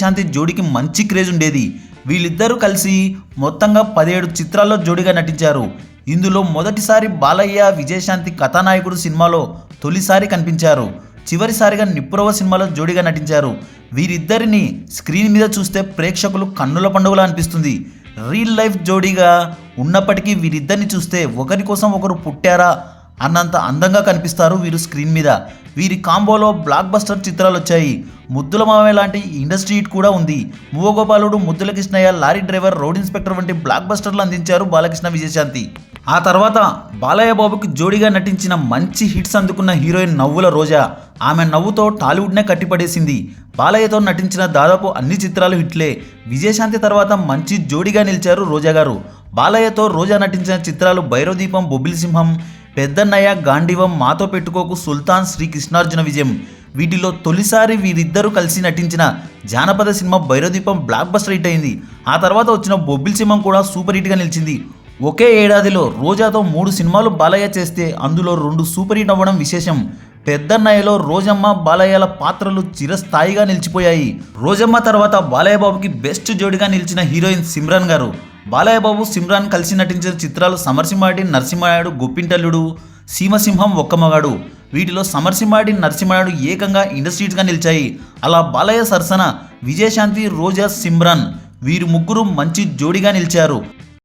విజయశాంతి జోడీకి మంచి క్రేజ్ ఉండేది. వీళ్ళిద్దరూ కలిసి మొత్తంగా 17 చిత్రాల్లో జోడీగా నటించారు. ఇందులో మొదటిసారి బాలయ్య విజయశాంతి కథానాయకుడు సినిమాలో తొలిసారి కనిపించారు. చివరిసారిగా నిప్పురవ సినిమాలో జోడీగా నటించారు. వీరిద్దరిని స్క్రీన్ మీద చూస్తే ప్రేక్షకులు కన్నుల పండుగలా అనిపిస్తుంది. రియల్ లైఫ్ జోడీగా ఉన్నప్పటికీ వీరిద్దరిని చూస్తే ఒకరి కోసం ఒకరు పుట్టారా అన్నంత అందంగా కనిపిస్తారు వీరు స్క్రీన్ మీద. వీరి కాంబోలో బ్లాక్ బస్టర్ చిత్రాలు వచ్చాయి. ముద్దుల మావయ్య లాంటి ఇండస్ట్రీ హిట్ కూడా ఉంది. Muvvagopaludu, Muddula Krishnayya, lorry driver, road inspector వంటి బ్లాక్ బస్టర్లు అందించారు బాలకృష్ణ విజయశాంతి. ఆ తర్వాత బాలయ్య బాబుకి జోడీగా నటించిన మంచి హిట్స్ అందుకున్న హీరోయిన్ నవ్వుల రోజా. ఆమె నవ్వుతో టాలీవుడ్నే కట్టిపడేసింది. బాలయ్యతో నటించిన దాదాపు అన్ని చిత్రాలు హిట్లే. విజయశాంతి తర్వాత మంచి జోడీగా నిలిచారు రోజా గారు. బాలయ్యతో రోజా నటించిన చిత్రాలు భైరవదీపం, బొబ్బిలి సింహం, పెద్దన్నయ్య, గాంధీవం, మాతో పెట్టుకోకు, సుల్తాన్, శ్రీ కృష్ణార్జున విజయం. వీటిలో తొలిసారి వీరిద్దరూ కలిసి నటించిన జానపద cinema Bhairavadeepam block buster hit అయింది. ఆ తర్వాత వచ్చిన బొబ్బిలి సింహం కూడా సూపర్ హిట్గా నిలిచింది. ఒకే ఏడాదిలో రోజాతో 3 సినిమాలు బాలయ్య చేస్తే అందులో 2 సూపర్ హిట్ అవ్వడం విశేషం. పెద్దన్నయ్యలో రోజమ్మ, బాలయ్యల పాత్రలు చిరస్థాయిగా నిలిచిపోయాయి. రోజమ్మ తర్వాత బాలయ్య బాబుకి బెస్ట్ జోడిగా నిలిచిన హీరోయిన్ సిమ్రాన్ గారు. బాలయ్య బాబు, సిమ్రాన్ కలిసి నటించిన చిత్రాలు సమరసింహారెడ్డి, నరసింహానాయుడు, గొప్పింటల్లుడు, సీమసింహం, ఒక్కమగాడు. వీటిలో సమరసింహారెడ్డి, నరసింహానాయుడు ఏకంగా ఇండస్ట్రీస్గా నిలిచాయి. అలా బాలయ్య సరసన విజయశాంతి, రోజా, సిమ్రాన్ వీరు ముగ్గురు మంచి జోడిగా నిలిచారు.